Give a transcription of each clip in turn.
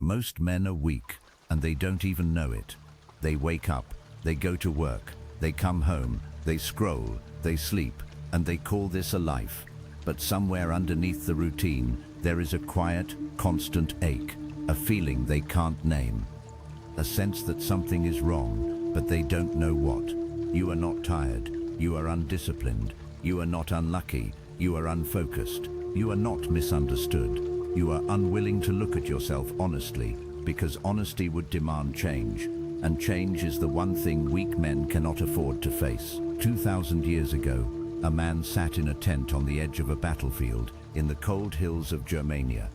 Most men are weak, and they don't even know it. They wake up, they go to work, they come home, they scroll, they sleep, and they call this a life. But somewhere underneath the routine, there is a quiet, constant ache, a feeling they can't name. A sense that something is wrong, but they don't know what. You are not tired, you are undisciplined, you are not unlucky, you are unfocused, you are not misunderstood. You are unwilling to look at yourself honestly, because honesty would demand change, and change is the one thing weak men cannot afford to face. 2,000 years ago, a man sat in a tent on the edge of a battlefield in the cold hills of Germania.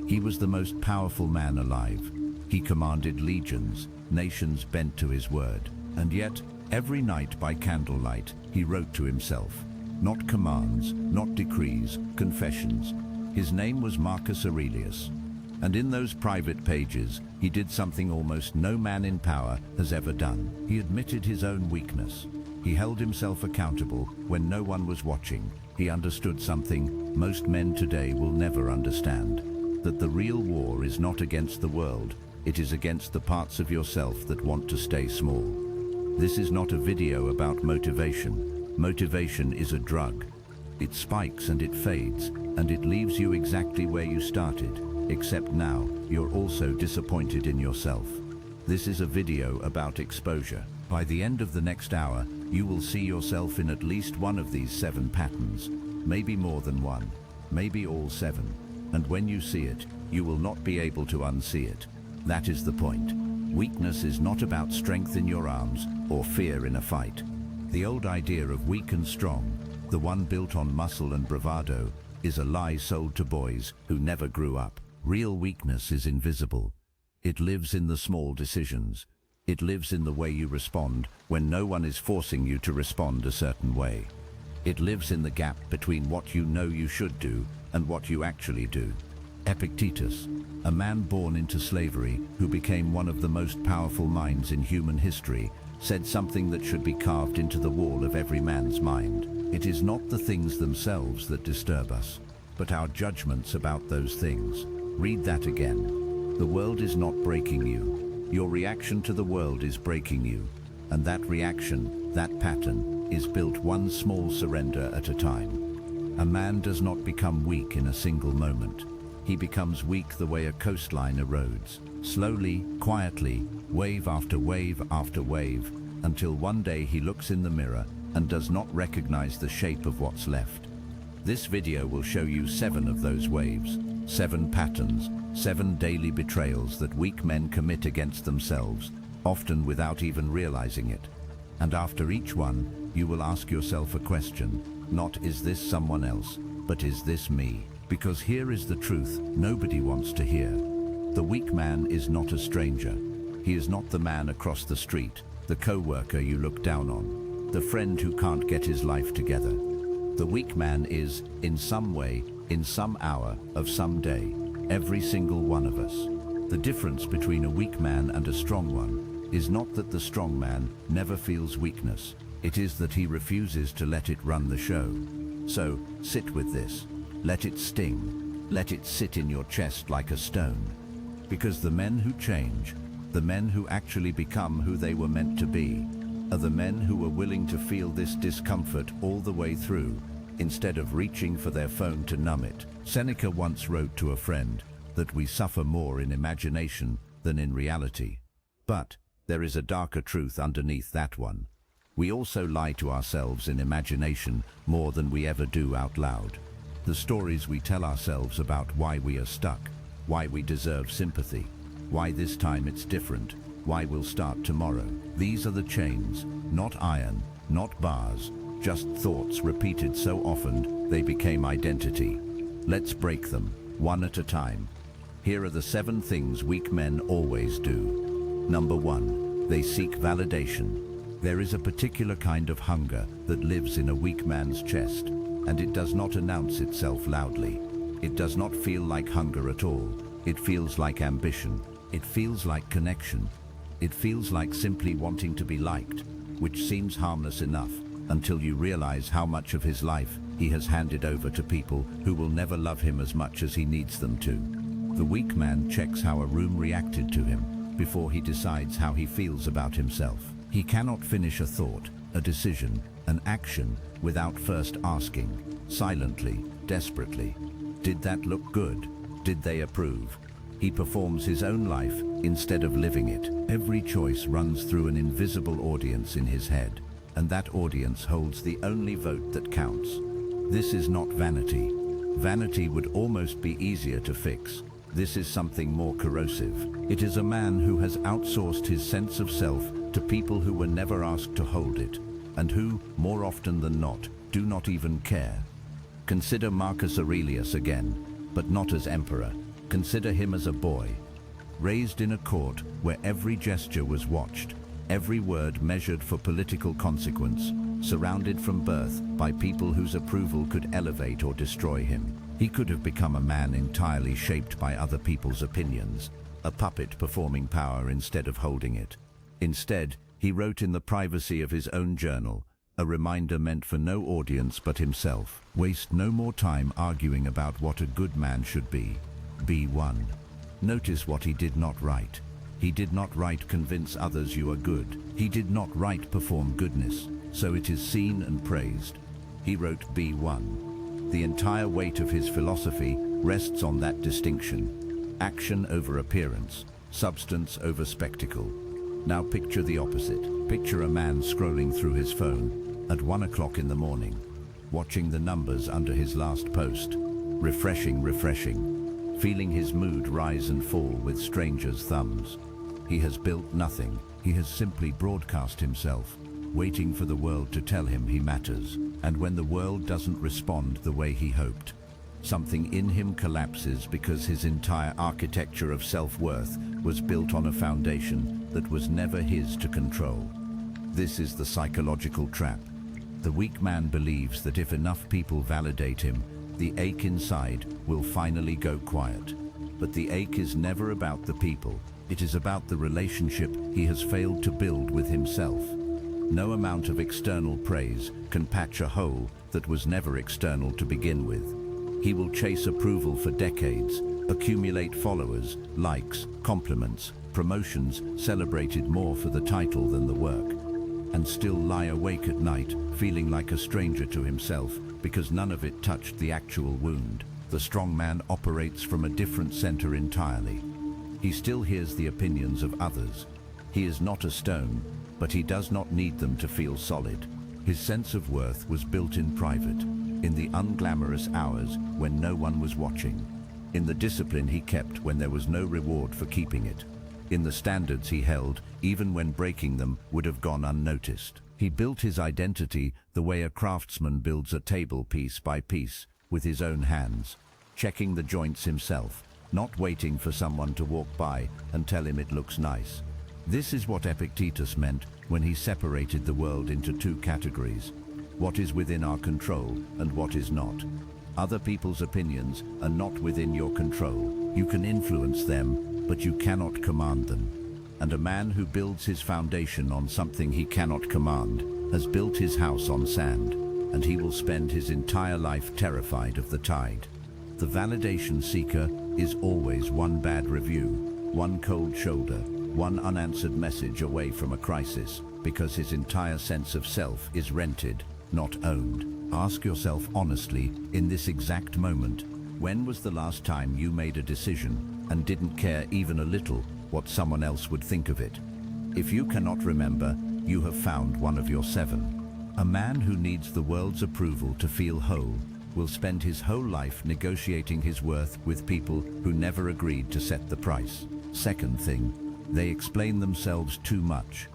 He was the most powerful man alive. He commanded legions, nations bent to his word. And yet, every night by candlelight, he wrote to himself. Not commands, not decrees, confessions. His name was Marcus Aurelius. And in those private pages, he did something almost no man in power has ever done. He admitted his own weakness. He held himself accountable when no one was watching. He understood something most men today will never understand. That the real war is not against the world, it is against the parts of yourself that want to stay small. This is not a video about motivation. Motivation is a drug. It spikes and it fades, and it leaves you exactly where you started, except now you're also disappointed in yourself. This is a video about exposure. By the end of the next hour, you will see yourself in at least one of these 7 patterns, maybe more than one, maybe all 7. And when you see it, you will not be able to unsee it. That is the point. Weakness is not about strength in your arms or fear in a fight. The old idea of weak and strong, the one built on muscle and bravado, is a lie sold to boys who never grew up. Real weakness is invisible. It lives in the small decisions. It lives in the way you respond when no one is forcing you to respond a certain way. It lives in the gap between what you know you should do and what you actually do. Epictetus, a man born into slavery who became one of the most powerful minds in human history, said something that should be carved into the wall of every man's mind. It is not the things themselves that disturb us, but our judgments about those things. Read that again. The world is not breaking you. Your reaction to the world is breaking you. And that reaction, that pattern, is built one small surrender at a time. A man does not become weak in a single moment. He becomes weak the way a coastline erodes, slowly, quietly, wave after wave after wave, until one day he looks in the mirror and does not recognize the shape of what's left. This video will show you 7 of those waves, 7 patterns, 7 daily betrayals that weak men commit against themselves, often without even realizing it. And after each one, you will ask yourself a question, not is this someone else, but is this me? Because here is the truth nobody wants to hear. The weak man is not a stranger. He is not the man across the street, the co-worker you look down on, the friend who can't get his life together. The weak man is, in some way, in some hour of some day, every single one of us. The difference between a weak man and a strong one is not that the strong man never feels weakness. It is that he refuses to let it run the show. So, sit with this. Let it sting. Let it sit in your chest like a stone. Because the men who change, the men who actually become who they were meant to be, are the men who are willing to feel this discomfort all the way through, instead of reaching for their phone to numb it. Seneca once wrote to a friend that we suffer more in imagination than in reality. But there is a darker truth underneath that one. We also lie to ourselves in imagination more than we ever do out loud. The stories we tell ourselves about why we are stuck, why we deserve sympathy, why this time it's different, why we'll start tomorrow. These are the chains, not iron, not bars, just thoughts repeated so often they became identity. Let's break them, one at a time. Here are the 7 things weak men always do. Number 1, they seek validation. There is a particular kind of hunger that lives in a weak man's chest, and it does not announce itself loudly. It does not feel like hunger at all. It feels like ambition. It feels like connection. It feels like simply wanting to be liked, which seems harmless enough until you realize how much of his life he has handed over to people who will never love him as much as he needs them to. The weak man checks how a room reacted to him before he decides how he feels about himself. He cannot finish a thought, a decision, an action without first asking, silently, desperately, did that look good? Did they approve? He performs his own life instead of living it. Every choice runs through an invisible audience in his head, and that audience holds the only vote that counts. This is not vanity. Vanity would almost be easier to fix. This is something more corrosive. It is a man who has outsourced his sense of self to people who were never asked to hold it, and who, more often than not, do not even care. Consider Marcus Aurelius again, but not as emperor. Consider him as a boy, raised in a court where every gesture was watched, every word measured for political consequence, surrounded from birth by people whose approval could elevate or destroy him. He could have become a man entirely shaped by other people's opinions, a puppet performing power instead of holding it. Instead, he wrote in the privacy of his own journal, a reminder meant for no audience but himself. Waste no more time arguing about what a good man should be. Be one. Notice what he did not write. He did not write convince others you are good. He did not write perform goodness, so it is seen and praised. He wrote be one. The entire weight of his philosophy rests on that distinction. Action over appearance, substance over spectacle. Now picture the opposite. Picture a man scrolling through his phone at 1 o'clock in the morning, watching the numbers under his last post, refreshing, feeling his mood rise and fall with strangers' thumbs. He has built nothing. He has simply broadcast himself, waiting for the world to tell him he matters. And when the world doesn't respond the way he hoped, something in him collapses because his entire architecture of self-worth was built on a foundation that was never his to control. This is the psychological trap. The weak man believes that if enough people validate him, the ache inside will finally go quiet. But the ache is never about the people. It is about the relationship he has failed to build with himself. No amount of external praise can patch a hole that was never external to begin with. He will chase approval for decades, accumulate followers, likes, compliments, promotions, celebrated more for the title than the work, and still lie awake at night, feeling like a stranger to himself because none of it touched the actual wound. The strong man operates from a different center entirely. He still hears the opinions of others. He is not a stone, but he does not need them to feel solid. His sense of worth was built in private, in the unglamorous hours when no one was watching, in the discipline he kept when there was no reward for keeping it, in the standards he held even when breaking them would have gone unnoticed. He built his identity the way a craftsman builds a table piece by piece, with his own hands, checking the joints himself, not waiting for someone to walk by and tell him it looks nice. This is what Epictetus meant when he separated the world into two categories: what is within our control and what is not. Other people's opinions are not within your control. You can influence them, but you cannot command them. And a man who builds his foundation on something he cannot command has built his house on sand, and he will spend his entire life terrified of the tide. The validation seeker is always one bad review, one cold shoulder, one unanswered message away from a crisis, because his entire sense of self is rented, not owned. Ask yourself honestly, in this exact moment, when was the last time you made a decision and didn't care even a little what someone else would think of it? If you cannot remember, you have found one of your 7. A man who needs the world's approval to feel whole will spend his whole life negotiating his worth with people who never agreed to set the price. Second thing, they explain themselves too much.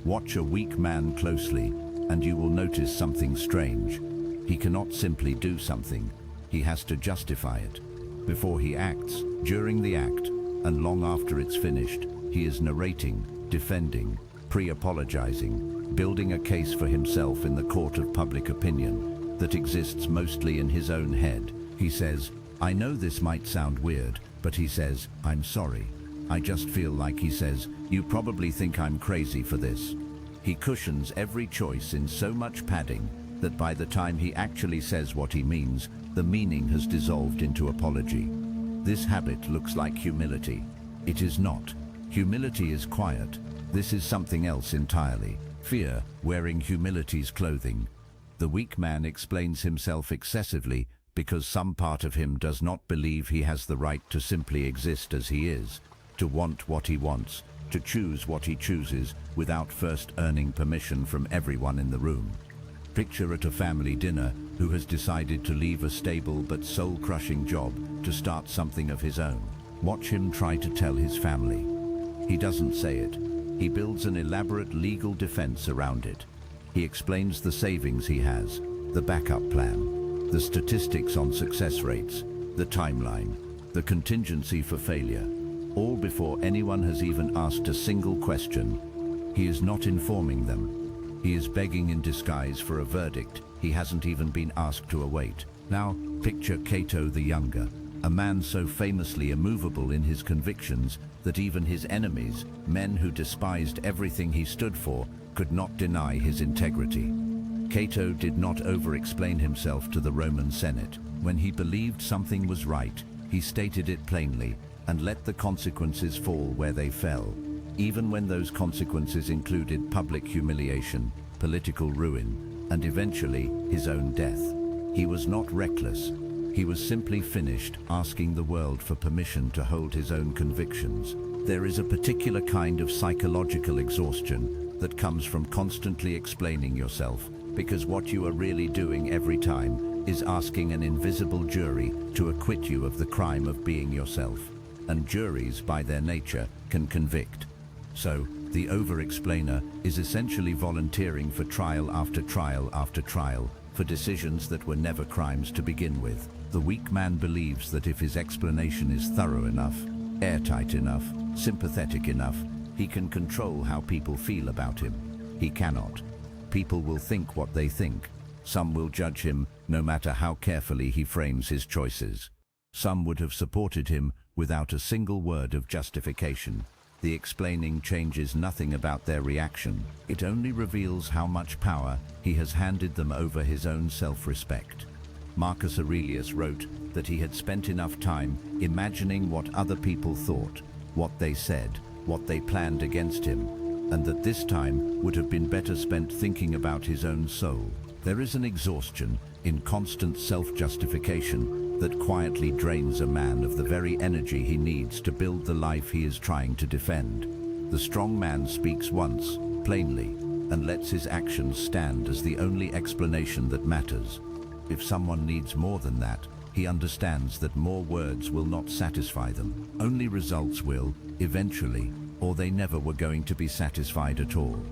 Watch a weak man closely, and you will notice something strange. He cannot simply do something. He has to justify it. Before he acts, during the act, and long after it's finished, he is narrating, defending, pre-apologizing, building a case for himself in the court of public opinion that exists mostly in his own head. He says, I know this might sound weird, but he says, I'm sorry. I just feel like he says, you probably think I'm crazy for this. He cushions every choice in so much padding that by the time he actually says what he means, the meaning has dissolved into apology. This habit looks like humility. It is not. Humility is quiet. This is something else entirely. Fear, wearing humility's clothing. The weak man explains himself excessively because some part of him does not believe he has the right to simply exist as he is, to want what he wants, to choose what he chooses without first earning permission from everyone in the room. Picture at a family dinner who has decided to leave a stable but soul-crushing job to start something of his own. Watch him try to tell his family. He doesn't say it. He builds an elaborate legal defense around it. He explains the savings he has, the backup plan, the statistics on success rates, the timeline, the contingency for failure, all before anyone has even asked a single question. He is not informing them. He is begging in disguise for a verdict he hasn't even been asked to await. Now, picture Cato the Younger, a man so famously immovable in his convictions that even his enemies, men who despised everything he stood for, could not deny his integrity. Cato did not over-explain himself to the Roman Senate. When he believed something was right, he stated it plainly and let the consequences fall where they fell, even when those consequences included public humiliation, political ruin, and eventually his own death. He was not reckless. He was simply finished asking the world for permission to hold his own convictions. There is a particular kind of psychological exhaustion that comes from constantly explaining yourself, because what you are really doing every time is asking an invisible jury to acquit you of the crime of being yourself. And juries, by their nature, can convict. So, the over-explainer is essentially volunteering for trial after trial after trial for decisions that were never crimes to begin with. The weak man believes that if his explanation is thorough enough, airtight enough, sympathetic enough, he can control how people feel about him. He cannot. People will think what they think. Some will judge him no matter how carefully he frames his choices. Some would have supported him without a single word of justification. The explaining changes nothing about their reaction. It only reveals how much power he has handed them over his own self-respect. Marcus Aurelius wrote that he had spent enough time imagining what other people thought, what they said, what they planned against him, and that this time would have been better spent thinking about his own soul. There is an exhaustion in constant self-justification that quietly drains a man of the very energy he needs to build the life he is trying to defend. The strong man speaks once, plainly, and lets his actions stand as the only explanation that matters. If someone needs more than that, he understands that more words will not satisfy them. Only results will, eventually, or they never were going to be satisfied at all.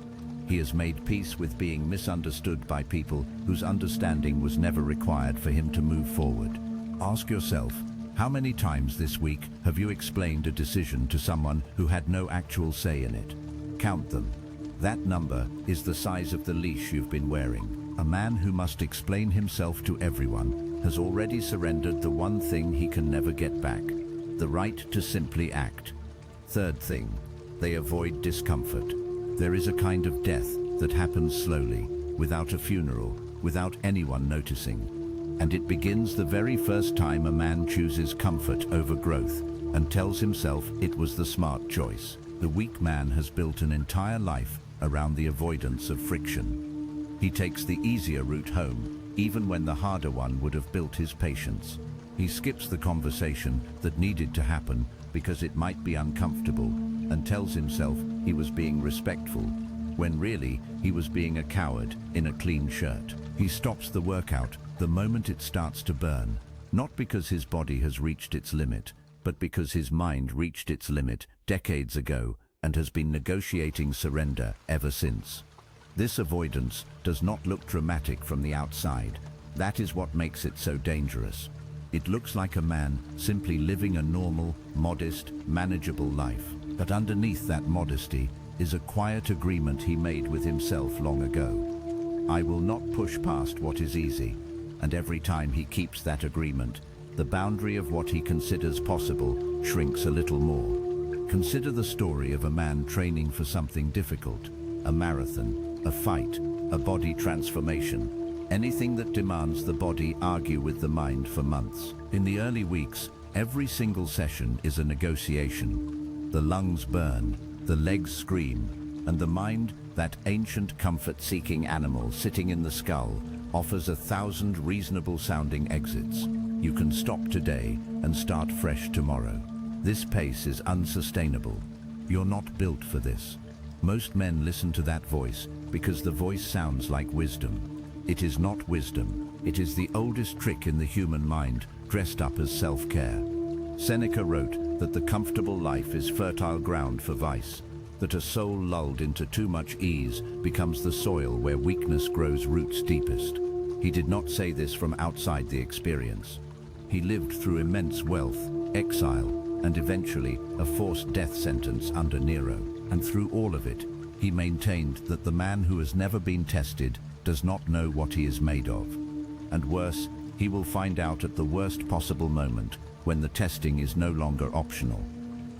He has made peace with being misunderstood by people whose understanding was never required for him to move forward. Ask yourself, how many times this week have you explained a decision to someone who had no actual say in it? Count them. That number is the size of the leash you've been wearing. A man who must explain himself to everyone has already surrendered the one thing he can never get back, the right to simply act. Third thing, they avoid discomfort. There is a kind of death that happens slowly, without a funeral, without anyone noticing. And it begins the very first time a man chooses comfort over growth and tells himself it was the smart choice. The weak man has built an entire life around the avoidance of friction. He takes the easier route home, even when the harder one would have built his patience. He skips the conversation that needed to happen because it might be uncomfortable, and tells himself he was being respectful, when really he was being a coward in a clean shirt. He stops the workout the moment it starts to burn, not because his body has reached its limit, but because his mind reached its limit decades ago and has been negotiating surrender ever since. This avoidance does not look dramatic from the outside. That is what makes it so dangerous. It looks like a man simply living a normal, modest, manageable life. But underneath that modesty is a quiet agreement he made with himself long ago. I will not push past what is easy. And every time he keeps that agreement, the boundary of what he considers possible shrinks a little more. Consider the story of a man training for something difficult, a marathon, a fight, a body transformation, anything that demands the body argue with the mind for months. In the early weeks, Every single session is a negotiation. The lungs burn, the legs scream, and the mind, that ancient comfort-seeking animal sitting in the skull, offers 1,000 reasonable-sounding exits. You can stop today and start fresh tomorrow. This pace is unsustainable. You're not built for this. Most men listen to that voice because the voice sounds like wisdom. It is not wisdom. It is the oldest trick in the human mind, dressed up as self-care. Seneca wrote that the comfortable life is fertile ground for vice, that a soul lulled into too much ease becomes the soil where weakness grows roots deepest. He did not say this from outside the experience. He lived through immense wealth, exile, and eventually a forced death sentence under Nero. And through all of it, he maintained that the man who has never been tested does not know what he is made of. And worse, he will find out at the worst possible moment, when the testing is no longer optional.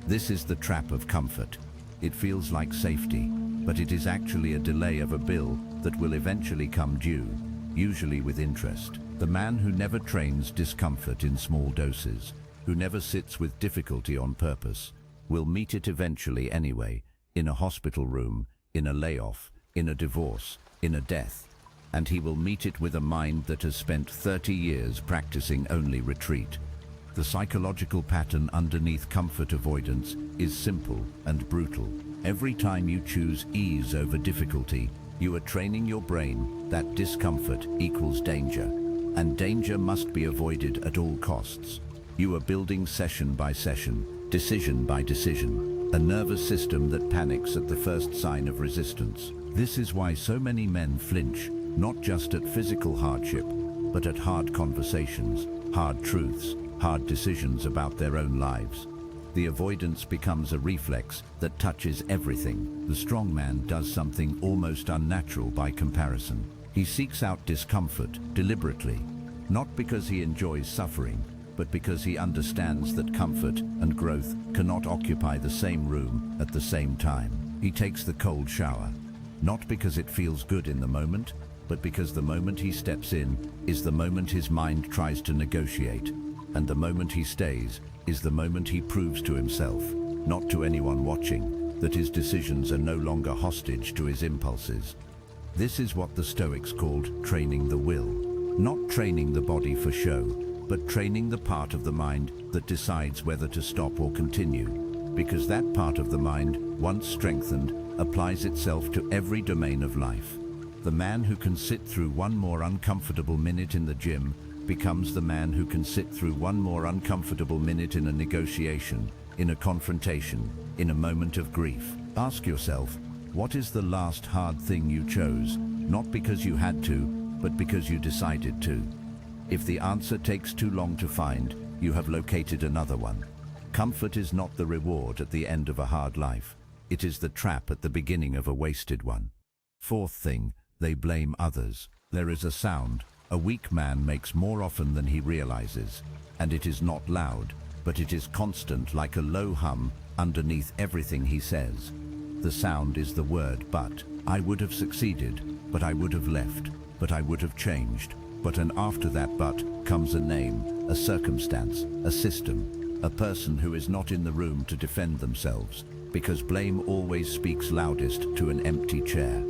This is the trap of comfort. It feels like safety, but it is actually a delay of a bill that will eventually come due, usually with interest. The man who never trains discomfort in small doses, who never sits with difficulty on purpose, will meet it eventually anyway, in a hospital room, in a layoff, in a divorce, in a death. And he will meet it with a mind that has spent 30 years practicing only retreat. The psychological pattern underneath comfort avoidance is simple and brutal. Every time you choose ease over difficulty, you are training your brain that discomfort equals danger, and danger must be avoided at all costs. You are building session by session, decision by decision, a nervous system that panics at the first sign of resistance. This is why so many men flinch, not just at physical hardship, but at hard conversations, hard truths, hard decisions about their own lives. The avoidance becomes a reflex that touches everything. The strong man does something almost unnatural by comparison. He seeks out discomfort deliberately, not because he enjoys suffering, but because he understands that comfort and growth cannot occupy the same room at the same time. He takes the cold shower, not because it feels good in the moment, but because the moment he steps in is the moment his mind tries to negotiate, and the moment he stays is the moment he proves to himself, not to anyone watching, that his decisions are no longer hostage to his impulses. This is what the Stoics called training the will. Not training the body for show, but training the part of the mind that decides whether to stop or continue, because that part of the mind, once strengthened, applies itself to every domain of life. The man who can sit through one more uncomfortable minute in the gym becomes the man who can sit through one more uncomfortable minute in a negotiation, in a confrontation, in a moment of grief. Ask yourself, what is the last hard thing you chose, not because you had to, but because you decided to? If the answer takes too long to find, you have located another one. Comfort is not the reward at the end of a hard life. It is the trap at the beginning of a wasted one. Fourth thing, they blame others. There is a sound a weak man makes more often than he realizes, and it is not loud, but it is constant like a low hum underneath everything he says. The sound is the word but. I would have succeeded, but I would have left, but I would have changed. But and after that but comes a name, a circumstance, a system, a person who is not in the room to defend themselves, because blame always speaks loudest to an empty chair.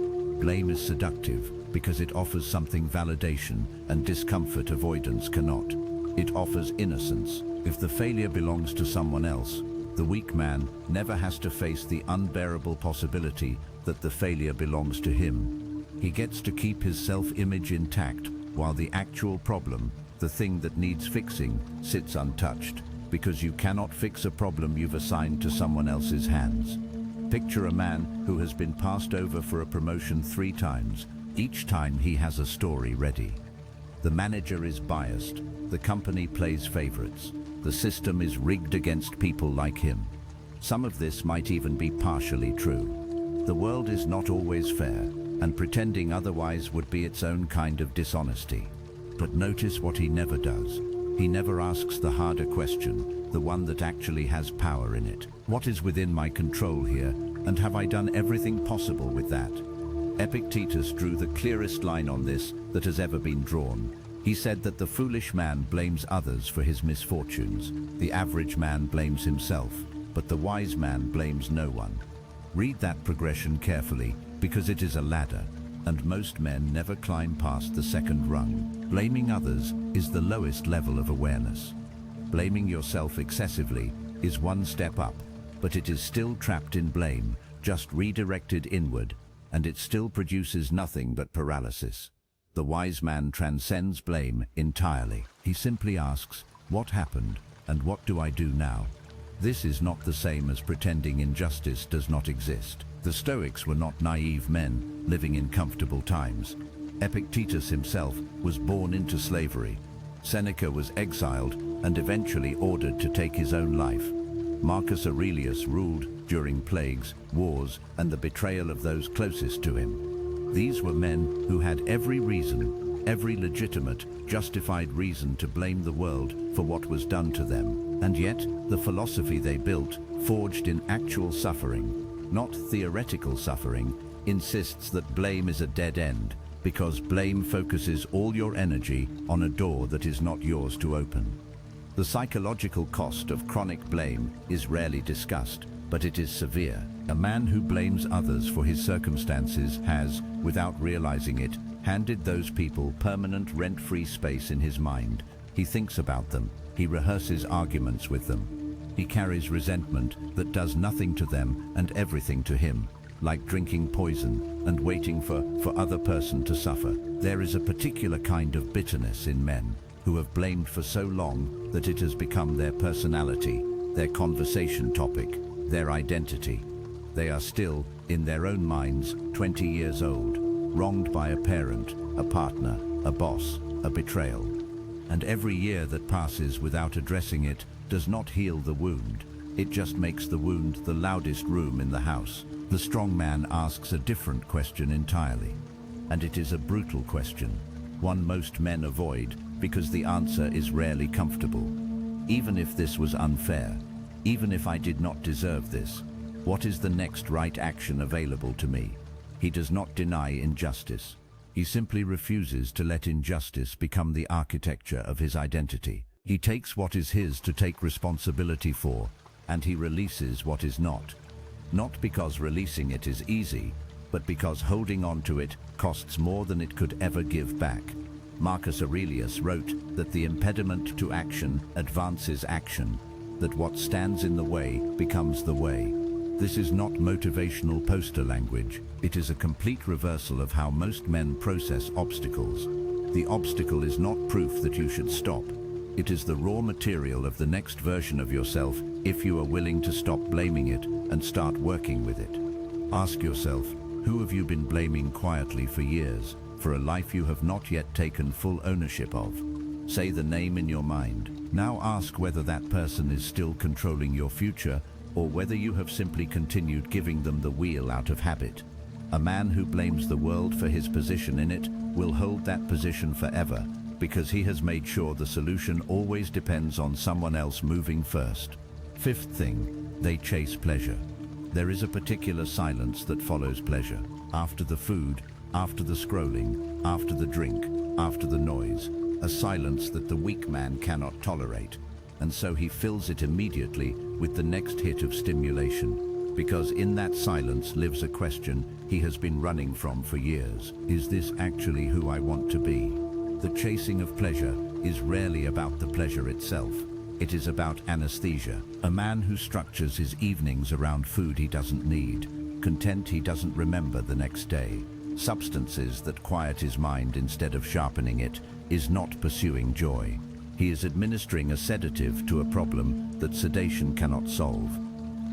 Blame is seductive because it offers something validation and discomfort avoidance cannot. It offers innocence. If the failure belongs to someone else, the weak man never has to face the unbearable possibility that the failure belongs to him. He gets to keep his self-image intact while the actual problem, the thing that needs fixing, sits untouched, because you cannot fix a problem you've assigned to someone else's hands. Picture a man who has been passed over for a promotion 3 times. Each time he has a story ready. The manager is biased, the company plays favorites, the system is rigged against people like him. Some of this might even be partially true. The world is not always fair, and pretending otherwise would be its own kind of dishonesty. But notice what he never does. He never asks the harder question, the one that actually has power in it. What is within my control here, and have I done everything possible with that? Epictetus drew the clearest line on this that has ever been drawn. He said that the foolish man blames others for his misfortunes. The average man blames himself, but the wise man blames no one. Read that progression carefully, because it is a ladder, and most men never climb past the second rung. Blaming others is the lowest level of awareness. Blaming yourself excessively is one step up, but it is still trapped in blame, just redirected inward, and it still produces nothing but paralysis. The wise man transcends blame entirely. He simply asks, what happened, and what do I do now? This is not the same as pretending injustice does not exist. The Stoics were not naive men living in comfortable times. Epictetus himself was born into slavery. Seneca was exiled and eventually ordered to take his own life. Marcus Aurelius ruled during plagues, wars, and the betrayal of those closest to him. These were men who had every reason, every legitimate, justified reason to blame the world for what was done to them. And yet, the philosophy they built, forged in actual suffering, not theoretical suffering, insists that blame is a dead end, because blame focuses all your energy on a door that is not yours to open. The psychological cost of chronic blame is rarely discussed, but it is severe. A man who blames others for his circumstances has, without realizing it, handed those people permanent rent-free space in his mind. He thinks about them. He rehearses arguments with them. He carries resentment that does nothing to them and everything to him, like drinking poison and waiting for other person to suffer. There is a particular kind of bitterness in men who have blamed for so long that it has become their personality, their conversation topic, their identity. They are still, in their own minds, 20 years old, wronged by a parent, a partner, a boss, a betrayal. And every year that passes without addressing it does not heal the wound. It just makes the wound the loudest room in the house. The strong man asks a different question entirely. And it is a brutal question, one most men avoid because the answer is rarely comfortable. Even if this was unfair, even if I did not deserve this, what is the next right action available to me? He does not deny injustice. He simply refuses to let injustice become the architecture of his identity. He takes what is his to take responsibility for, and he releases what is not. Not because releasing it is easy, but because holding on to it costs more than it could ever give back. Marcus Aurelius wrote that the impediment to action advances action, that what stands in the way becomes the way. This is not motivational poster language. It is a complete reversal of how most men process obstacles. The obstacle is not proof that you should stop. It is the raw material of the next version of yourself if you are willing to stop blaming it and start working with it. Ask yourself, who have you been blaming quietly for years, for a life you have not yet taken full ownership of? Say the name in your mind. Now ask whether that person is still controlling your future, or whether you have simply continued giving them the wheel out of habit. A man who blames the world for his position in it will hold that position forever, because he has made sure the solution always depends on someone else moving first. Fifth thing, they chase pleasure. There is a particular silence that follows pleasure. After the food, after the scrolling, after the drink, after the noise, a silence that the weak man cannot tolerate. And so he fills it immediately with the next hit of stimulation, because in that silence lives a question he has been running from for years. Is this actually who I want to be? The chasing of pleasure is rarely about the pleasure itself. It is about anesthesia. A man who structures his evenings around food he doesn't need, content he doesn't remember the next day, substances that quiet his mind instead of sharpening it, is not pursuing joy. He is administering a sedative to a problem that sedation cannot solve.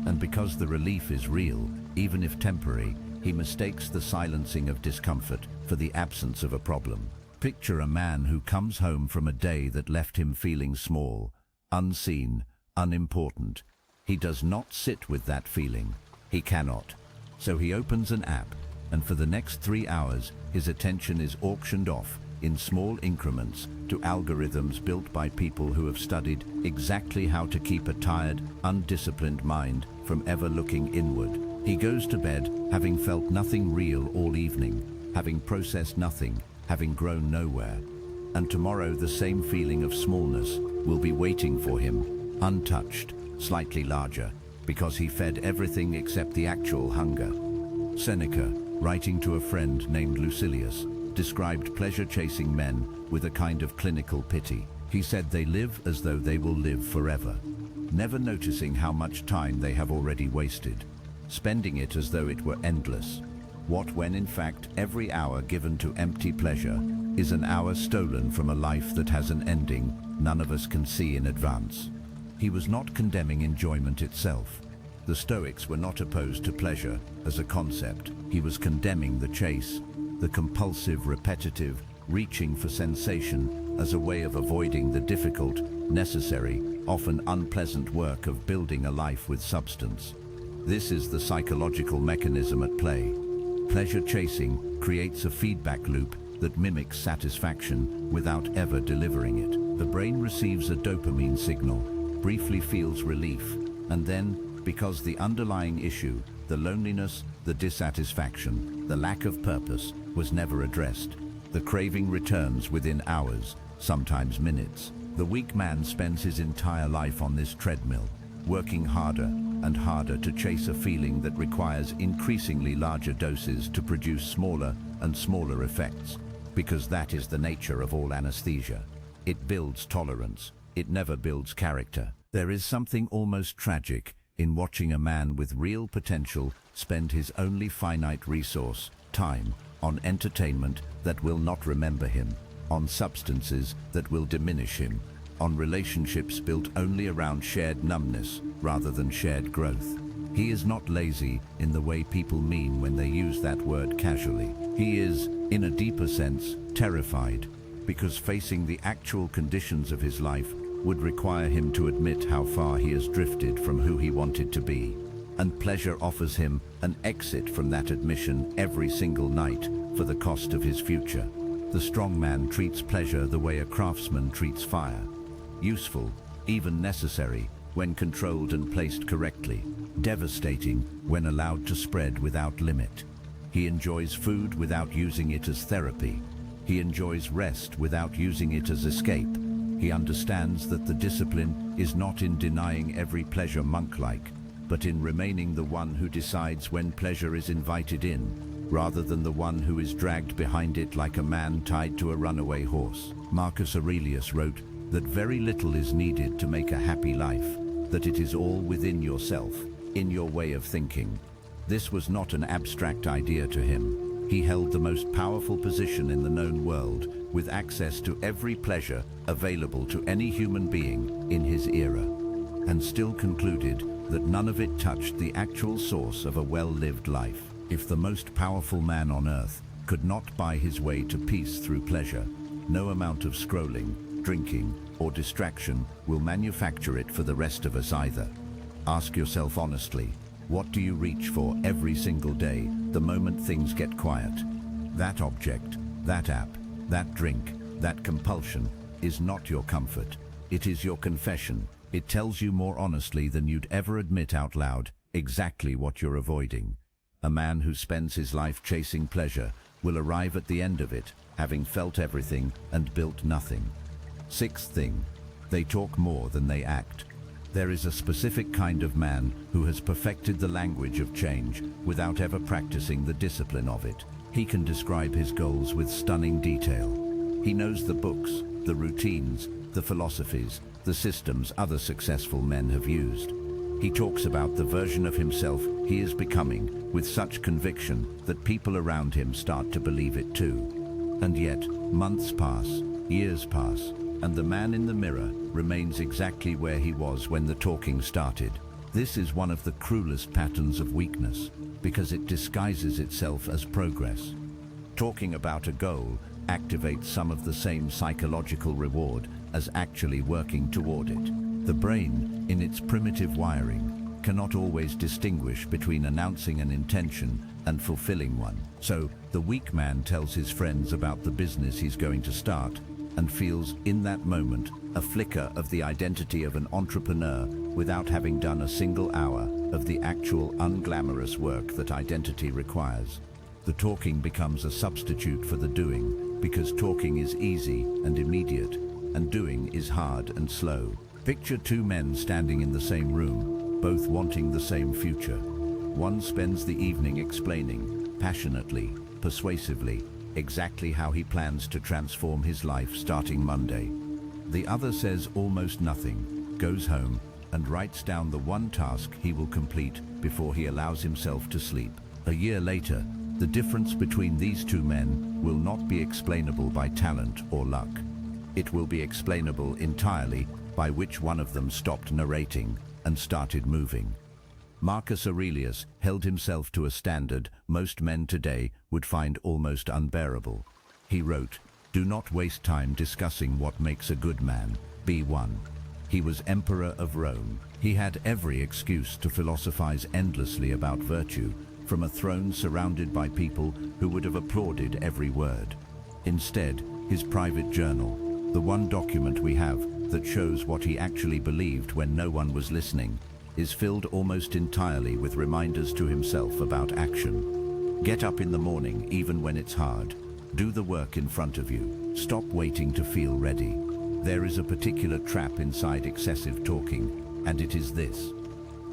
And because the relief is real, even if temporary, he mistakes the silencing of discomfort for the absence of a problem. Picture a man who comes home from a day that left him feeling small, unseen, unimportant. He does not sit with that feeling. He cannot. So he opens an app, and for the next 3 hours, his attention is auctioned off in small increments to algorithms built by people who have studied exactly how to keep a tired, undisciplined mind from ever looking inward. He goes to bed having felt nothing real all evening, having processed nothing, having grown nowhere. and tomorrow the same feeling of smallness will be waiting for him, untouched, slightly larger, because he fed everything except the actual hunger. Seneca, writing to a friend named Lucilius, described pleasure-chasing men with a kind of clinical pity. He said they live as though they will live forever, never noticing how much time they have already wasted, spending it as though it were endless. What when in fact every hour given to empty pleasure is an hour stolen from a life that has an ending none of us can see in advance. He was not condemning enjoyment itself. The Stoics were not opposed to pleasure as a concept. He was condemning the chase, the compulsive, repetitive, reaching for sensation as a way of avoiding the difficult, necessary, often unpleasant work of building a life with substance. This is the psychological mechanism at play. Pleasure chasing creates a feedback loop that mimics satisfaction without ever delivering it. The brain receives a dopamine signal, briefly feels relief, and then, because the underlying issue, the loneliness, the dissatisfaction, the lack of purpose, was never addressed, the craving returns within hours, sometimes minutes. The weak man spends his entire life on this treadmill, working harder and harder to chase a feeling that requires increasingly larger doses to produce smaller and smaller effects, because that is the nature of all anesthesia. It builds tolerance. It never builds character. There is something almost tragic in watching a man with real potential spend his only finite resource, time, on entertainment that will not remember him, on substances that will diminish him, on relationships built only around shared numbness rather than shared growth. He is not lazy in the way people mean when they use that word casually. He is, in a deeper sense, terrified, because facing the actual conditions of his life would require him to admit how far he has drifted from who he wanted to be. And pleasure offers him an exit from that admission every single night for the cost of his future. The strong man treats pleasure the way a craftsman treats fire. Useful, even necessary, when controlled and placed correctly. Devastating when allowed to spread without limit. He enjoys food without using it as therapy. He enjoys rest without using it as escape. He understands that the discipline is not in denying every pleasure monk-like, but in remaining the one who decides when pleasure is invited in, rather than the one who is dragged behind it like a man tied to a runaway horse. Marcus Aurelius wrote that very little is needed to make a happy life, that it is all within yourself, in your way of thinking. This was not an abstract idea to him. He held the most powerful position in the known world, with access to every pleasure available to any human being in his era, and still concluded that none of it touched the actual source of a well-lived life. If the most powerful man on earth could not buy his way to peace through pleasure, no amount of scrolling, drinking, or distraction will manufacture it for the rest of us either. Ask yourself honestly, what do you reach for every single day the moment things get quiet? That object, that app, that drink, that compulsion is not your comfort. It is your confession. It tells you more honestly than you'd ever admit out loud exactly what you're avoiding. A man who spends his life chasing pleasure will arrive at the end of it, having felt everything and built nothing. Sixth thing, they talk more than they act. There is a specific kind of man who has perfected the language of change without ever practicing the discipline of it. He can describe his goals with stunning detail. He knows the books, the routines, the philosophies, the systems other successful men have used. He talks about the version of himself he is becoming with such conviction that people around him start to believe it too. And yet, months pass, years pass, and the man in the mirror remains exactly where he was when the talking started. This is one of the cruelest patterns of weakness, because it disguises itself as progress. Talking about a goal activates some of the same psychological reward as actually working toward it. The brain, in its primitive wiring, cannot always distinguish between announcing an intention and fulfilling one. So, the weak man tells his friends about the business he's going to start and feels, in that moment, a flicker of the identity of an entrepreneur without having done a single hour of the actual unglamorous work that identity requires. The talking becomes a substitute for the doing, because talking is easy and immediate, and doing is hard and slow. Picture two men standing in the same room, both wanting the same future. One spends the evening explaining, passionately, persuasively, exactly how he plans to transform his life starting Monday. The other says almost nothing, goes home, and writes down the one task he will complete before he allows himself to sleep. A year later, the difference between these two men will not be explainable by talent or luck. It will be explainable entirely by which one of them stopped narrating and started moving. Marcus Aurelius held himself to a standard most men today would find almost unbearable. He wrote, "Do not waste time discussing what makes a good man. Be one." He was emperor of Rome. He had every excuse to philosophize endlessly about virtue, from a throne surrounded by people who would have applauded every word. Instead, his private journal, the one document we have that shows what he actually believed when no one was listening, is filled almost entirely with reminders to himself about action. Get up in the morning even when it's hard. Do the work in front of you. Stop waiting to feel ready. There is a particular trap inside excessive talking, and it is this.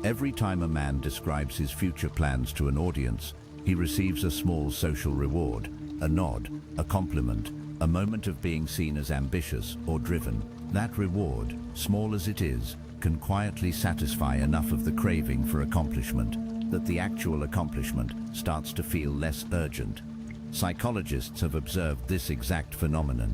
Every time a man describes his future plans to an audience, he receives a small social reward, a nod, a compliment, a moment of being seen as ambitious or driven. That reward, small as it is, can quietly satisfy enough of the craving for accomplishment that the actual accomplishment starts to feel less urgent. Psychologists have observed this exact phenomenon.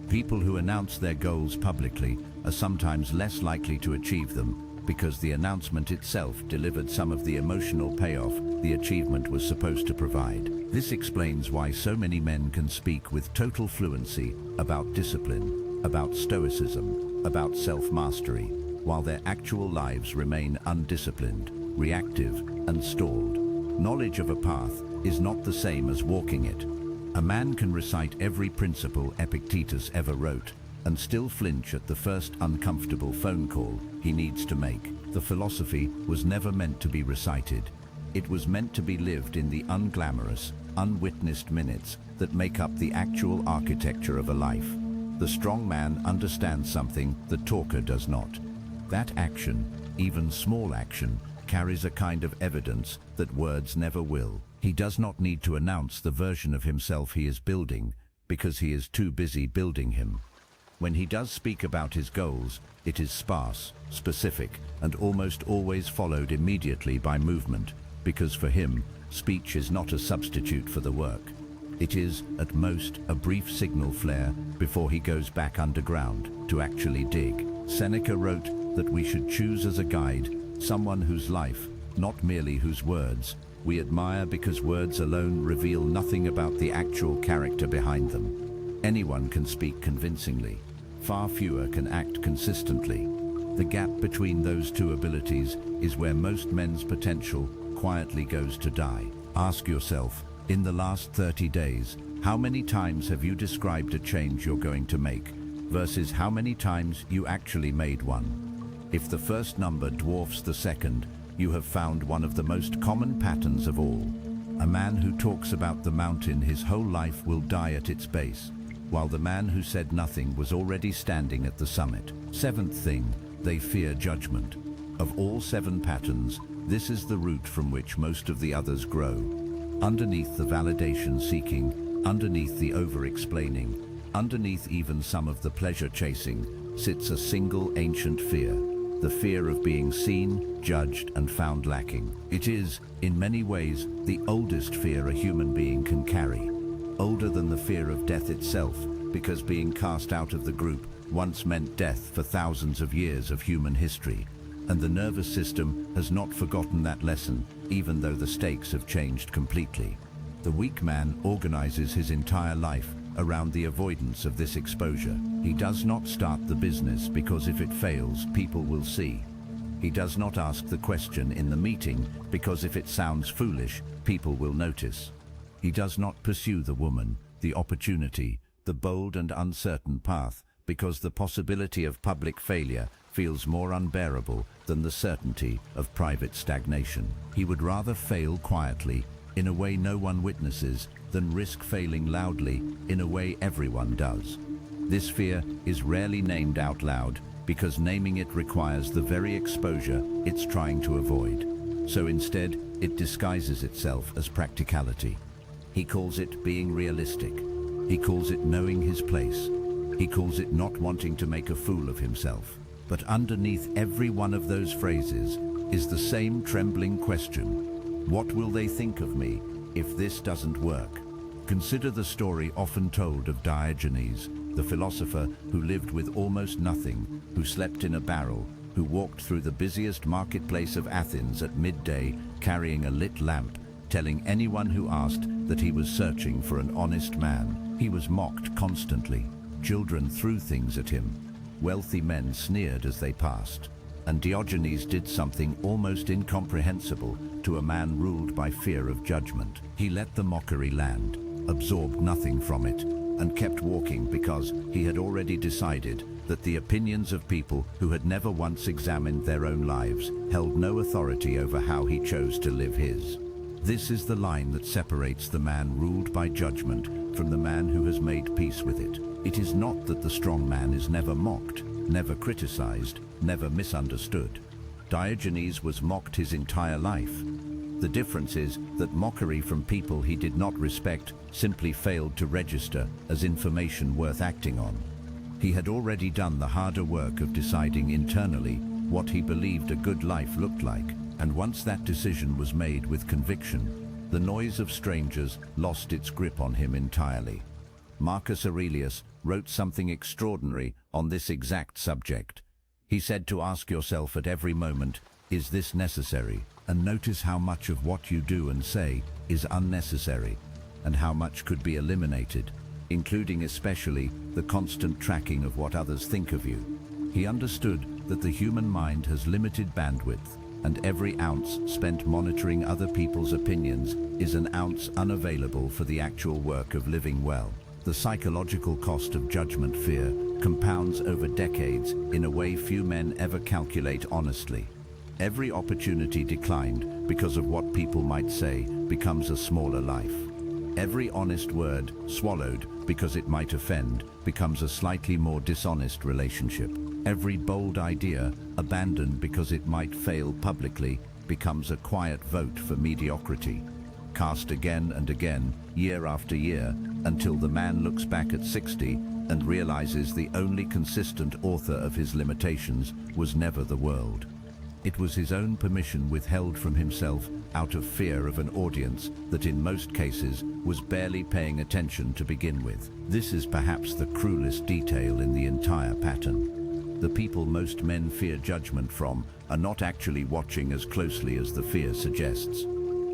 People who announce their goals publicly are sometimes less likely to achieve them because the announcement itself delivered some of the emotional payoff the achievement was supposed to provide. This explains why so many men can speak with total fluency about discipline, about stoicism, about self-mastery, while their actual lives remain undisciplined, reactive, and stalled. Knowledge of a path is not the same as walking it. A man can recite every principle Epictetus ever wrote and still flinch at the first uncomfortable phone call he needs to make. The philosophy was never meant to be recited. It was meant to be lived in the unglamorous, unwitnessed minutes that make up the actual architecture of a life. The strong man understands something the talker does not. That action, even small action, carries a kind of evidence that words never will. He does not need to announce the version of himself he is building, because he is too busy building him. When he does speak about his goals, it is sparse, specific, and almost always followed immediately by movement, because for him, speech is not a substitute for the work. It is, at most, a brief signal flare before he goes back underground to actually dig. Seneca wrote that we should choose as a guide someone whose life, not merely whose words, we admire because words alone reveal nothing about the actual character behind them. Anyone can speak convincingly. Far fewer can act consistently. The gap between those two abilities is where most men's potential quietly goes to die. Ask yourself, in the last 30 days, how many times have you described a change you're going to make versus how many times you actually made one? If the first number dwarfs the second, you have found one of the most common patterns of all. A man who talks about the mountain his whole life will die at its base, while the man who said nothing was already standing at the summit. Seventh thing, they fear judgment. Of all 7 patterns, this is the root from which most of the others grow. Underneath the validation seeking, underneath the over-explaining, underneath even some of the pleasure chasing, sits a single ancient fear. The fear of being seen, judged, and found lacking. It is, in many ways, the oldest fear a human being can carry. Older than the fear of death itself, because being cast out of the group once meant death for thousands of years of human history. And the nervous system has not forgotten that lesson, even though the stakes have changed completely. The weak man organizes his entire life around the avoidance of this exposure. He does not start the business because if it fails, people will see. He does not ask the question in the meeting because if it sounds foolish, people will notice. He does not pursue the woman, the opportunity, the bold and uncertain path because the possibility of public failure feels more unbearable than the certainty of private stagnation. He would rather fail quietly, in a way no one witnesses, than risk failing loudly in a way everyone does. This fear is rarely named out loud because naming it requires the very exposure it's trying to avoid. So instead, it disguises itself as practicality. He calls it being realistic. He calls it knowing his place. He calls it not wanting to make a fool of himself. But underneath every one of those phrases is the same trembling question: what will they think of me if this doesn't work? Consider the story often told of Diogenes, the philosopher who lived with almost nothing, who slept in a barrel, who walked through the busiest marketplace of Athens at midday carrying a lit lamp, telling anyone who asked that he was searching for an honest man. He was mocked constantly. Children threw things at him. Wealthy men sneered as they passed. And Diogenes did something almost incomprehensible to a man ruled by fear of judgment. He let the mockery land, absorbed nothing from it, and kept walking because he had already decided that the opinions of people who had never once examined their own lives held no authority over how he chose to live his. This is the line that separates the man ruled by judgment from the man who has made peace with it. It is not that the strong man is never mocked, never criticized, never misunderstood. Diogenes was mocked his entire life. The difference is that mockery from people he did not respect simply failed to register as information worth acting on. He had already done the harder work of deciding internally what he believed a good life looked like, and once that decision was made with conviction, the noise of strangers lost its grip on him entirely. Marcus Aurelius wrote something extraordinary on this exact subject. He said to ask yourself at every moment, is this necessary? And notice how much of what you do and say is unnecessary, and how much could be eliminated, including especially the constant tracking of what others think of you. He understood that the human mind has limited bandwidth, and every ounce spent monitoring other people's opinions is an ounce unavailable for the actual work of living well. The psychological cost of judgment fear compounds over decades in a way few men ever calculate honestly. Every opportunity declined because of what people might say becomes a smaller life. Every honest word swallowed because it might offend becomes a slightly more dishonest relationship. Every bold idea abandoned because it might fail publicly becomes a quiet vote for mediocrity, cast again and again, year after year, until the man looks back at 60 and realizes the only consistent author of his limitations was never the world. It was his own permission withheld from himself out of fear of an audience that in most cases was barely paying attention to begin with. This is perhaps the cruelest detail in the entire pattern. The people most men fear judgment from are not actually watching as closely as the fear suggests.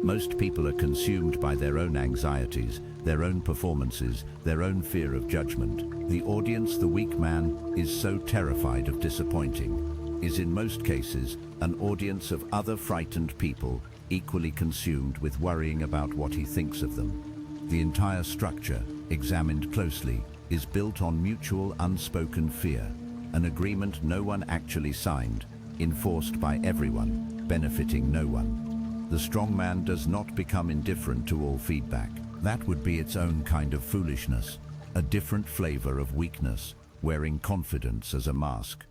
Most people are consumed by their own anxieties, their own performances, their own fear of judgment. The audience, the weak man, is so terrified of disappointing, is in most cases an audience of other frightened people equally consumed with worrying about what he thinks of them. The entire structure, examined closely, is built on mutual unspoken fear, an agreement no one actually signed, enforced by everyone, benefiting no one. The strong man does not become indifferent to all feedback. That would be its own kind of foolishness, a different flavor of weakness, wearing confidence as a mask.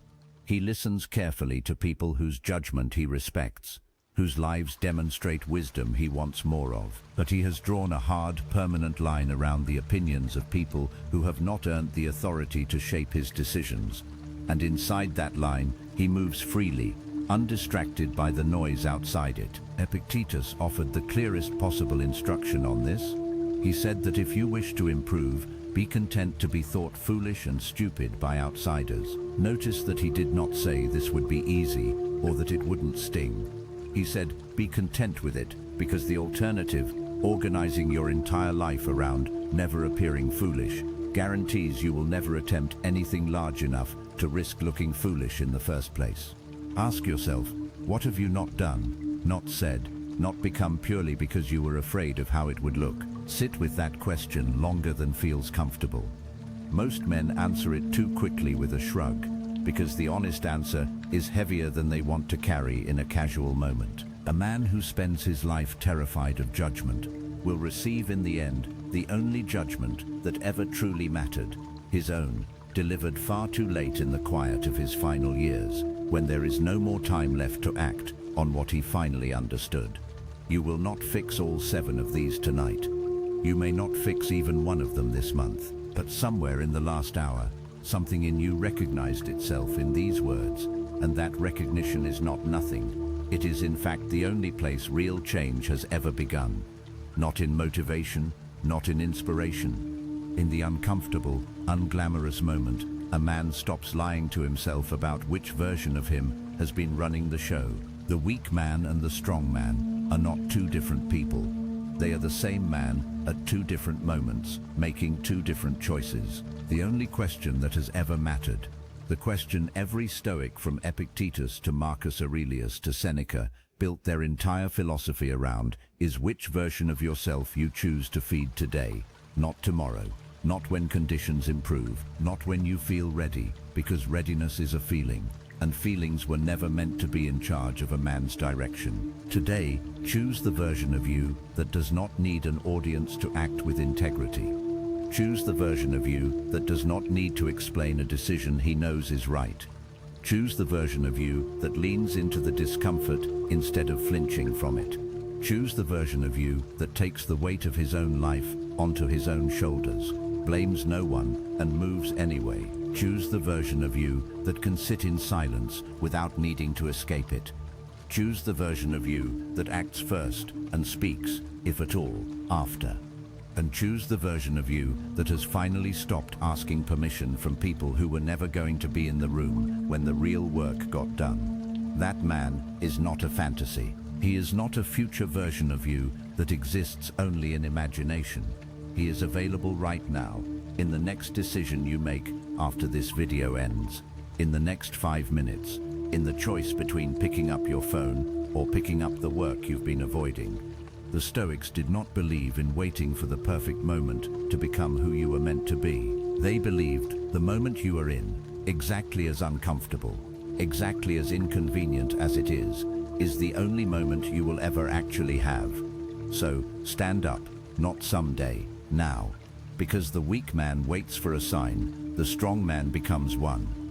He listens carefully to people whose judgment he respects, whose lives demonstrate wisdom he wants more of. But he has drawn a hard, permanent line around the opinions of people who have not earned the authority to shape his decisions. And inside that line, he moves freely, undistracted by the noise outside it. Epictetus offered the clearest possible instruction on this. He said that if you wish to improve, be content to be thought foolish and stupid by outsiders. Notice that he did not say this would be easy or that it wouldn't sting. He said, be content with it, because the alternative, organizing your entire life around never appearing foolish, guarantees you will never attempt anything large enough to risk looking foolish in the first place. Ask yourself, what have you not done, not said, not become purely because you were afraid of how it would look? Sit with that question longer than feels comfortable. Most men answer it too quickly with a shrug, because the honest answer is heavier than they want to carry in a casual moment. A man who spends his life terrified of judgment will receive in the end the only judgment that ever truly mattered, his own, delivered far too late in the quiet of his final years, when there is no more time left to act on what he finally understood. You will not fix all 7 of these tonight. You may not fix even one of them this month, but somewhere in the last hour, something in you recognized itself in these words, and that recognition is not nothing. It is in fact the only place real change has ever begun. Not in motivation, not in inspiration. In the uncomfortable, unglamorous moment, a man stops lying to himself about which version of him has been running the show. The weak man and the strong man are not 2 different people. They are the same man at 2 different moments, making 2 different choices. The only question that has ever mattered, the question every Stoic from Epictetus to Marcus Aurelius to Seneca built their entire philosophy around, is which version of yourself you choose to feed today, not tomorrow, not when conditions improve, not when you feel ready, because readiness is a feeling, and feelings were never meant to be in charge of a man's direction. Today, choose the version of you that does not need an audience to act with integrity. Choose the version of you that does not need to explain a decision he knows is right. Choose the version of you that leans into the discomfort instead of flinching from it. Choose the version of you that takes the weight of his own life onto his own shoulders, blames no one, and moves anyway. Choose the version of you that can sit in silence without needing to escape it. Choose the version of you that acts first and speaks, if at all, after. And choose the version of you that has finally stopped asking permission from people who were never going to be in the room when the real work got done. That man is not a fantasy. He is not a future version of you that exists only in imagination. He is available right now, in the next decision you make after this video ends, in the next 5 minutes, in the choice between picking up your phone or picking up the work you've been avoiding. The Stoics did not believe in waiting for the perfect moment to become who you were meant to be. They believed the moment you are in, exactly as uncomfortable, exactly as inconvenient as it is the only moment you will ever actually have. So, stand up, not someday, now. Because the weak man waits for a sign, the strong man becomes one.